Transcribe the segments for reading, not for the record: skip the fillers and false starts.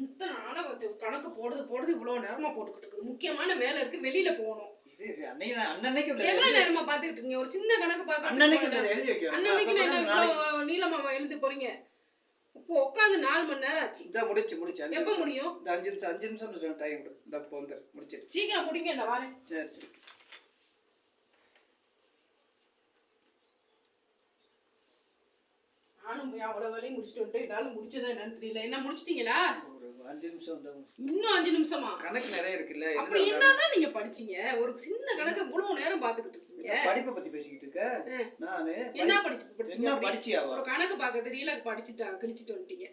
இத்தனை நாளா வந்து கணக்கு போடுறது இவ்வளவு நேரமா போட்டுக்கிட்டு இருக்கு. முக்கியமான வேலை இருக்கு, வெளியில போகணும். எவ்வளவு நேரமா பாத்துக்கிட்டு இருக்கீங்க? ஒரு சின்ன கணக்கு பாக்க அன்னைக்கு நீளமா எழுதி போறீங்க. இப்போ உட்காந்து 4 மணி நேரம் ஆச்சு. எப்ப முடியும்? 5 நிமிஷம் டைம் கொடு. இந்த இப்போ வந்து முடிச்சு சீக்கிரம் முடிங்க. இந்த வாரேன். சரி நானும் போய் அவ்வளவு வேலையும் முடிச்சுட்டு வந்துட்டு இதாலும் முடிச்சதா என்னன்னு தெரியல. என்ன முடிச்சிட்டீங்களா? ஒரு 5 நிமிஷம் தான். இன்னும் 5 நிமிஷமா? கணக்கு நிறைய இருக்குல்ல. அப்ப என்னதான் நீங்க படிச்சீங்க? ஒரு சின்ன கணக்கு இவ்வளவு நேரம் பாத்துக்கிட்டு இருக்கீங்க. படிப்பை பத்தி பேசிக்கிட்டு இருக்க. நானு என்ன படிச்சீங்க? என்ன படிச்சியா? ஒரு கணக்கு பார்க்க தெரியல, கிழிச்சிட்டு வந்துட்டீங்க.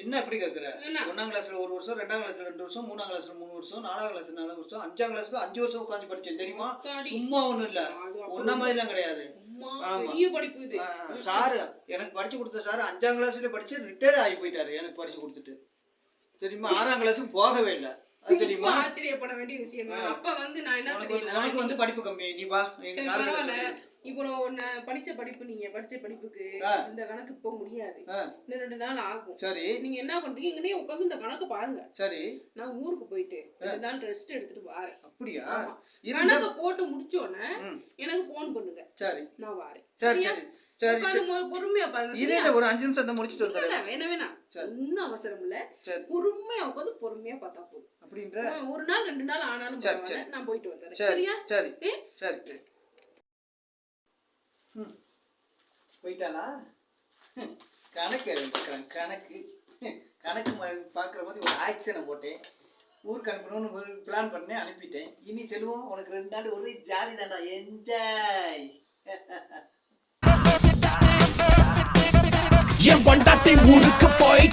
என்ன எப்படி கேக்குற? 1ஆம் கிளாஸ்ல 1 வருஷம், 2ஆம் கிளாஸ்ல 2 வருஷம், 3ஆம் கிளாஸ்ல 3 வருஷம், 4ஆம் கிளாஸ்ல 4 வருஷம், 5ஆம் கிளாஸ்ல 5 வருஷம் உட்கார்ந்து படிச்சேன் தெரியுமா? சும்மா ஒண்ணும் இல்ல. ஒண்ணா மாதிரிலாம் கிடையாது. பெரிய படிப்பு இது. சார் எனக்கு படிச்சு கொடுத்த சார் 5ஆம் கிளாஸ்ல படிச்சு ரிட்டையர்ட் ஆகி போயிட்டாரு எனக்கு படிச்சு கொடுத்துட்டு. தெரியுமா? 6ஆம் கிளாஸுக்கு போகவே இல்ல. அது தெரியுமா? ஆச்சரியப்பட வேண்டிய விஷயம் தான். அப்ப வந்து நான் என்ன தெரியுமா, உனக்கு வந்து படிப்பு கம்மி. நீ வா, நீங்க சார் பரவாயில்ல. இப்போ நான் படிச்ச படிப்பு, நீங்க படிச்ச படிப்புக்கு இந்த கணக்கு போக முடியாது. இன்னும் 2 நாள் ஆகும். சரி, நீங்க என்ன பண்றீங்க? இங்கனே உட்கார்ந்து இந்த கணக்கு பாருங்க. சரி, நான் ஊருக்கு போயிட்டு 2 நாள் ரெஸ்ட் எடுத்துட்டு வரேன். அப்படியா? கணக்கு போட்டு முடிச்ச உடனே எனக்கு போன் பண்ணுங்க. சரி, நான் வரேன். சரி சரி சரி, பொறுமையா பாருங்க. இதே ஒரு 5 நிமிஷம் தான் முடிச்சிட்டு வந்துறேன். வேணாம் ஒன்னும் அவசரம் இல்ல. பொறுமையா உட்கார்ந்து பொறுமையா பார்த்தா போதும். அப்படின்ற ஒரு நாள் 2 நாள் ஆனாலும் பரவாயில்லை, நான் போயிட்டு வந்துறேன். சரியா? சரி சரி சரி. போயிட்டாளா? கணக்கு பார்க்குற மாதிரி ஒரு ஆக்ஷனை போட்டேன். ஊருக்கு அனுப்பணும்னு பிளான் பண்ணேன், அனுப்பிட்டேன். இனி செல்வம் உனக்கு 2 நாள் ஒரே ஜாலி தான்டா, என்ஜாய். என் பொண்டாட்டி ஊருக்கு போய்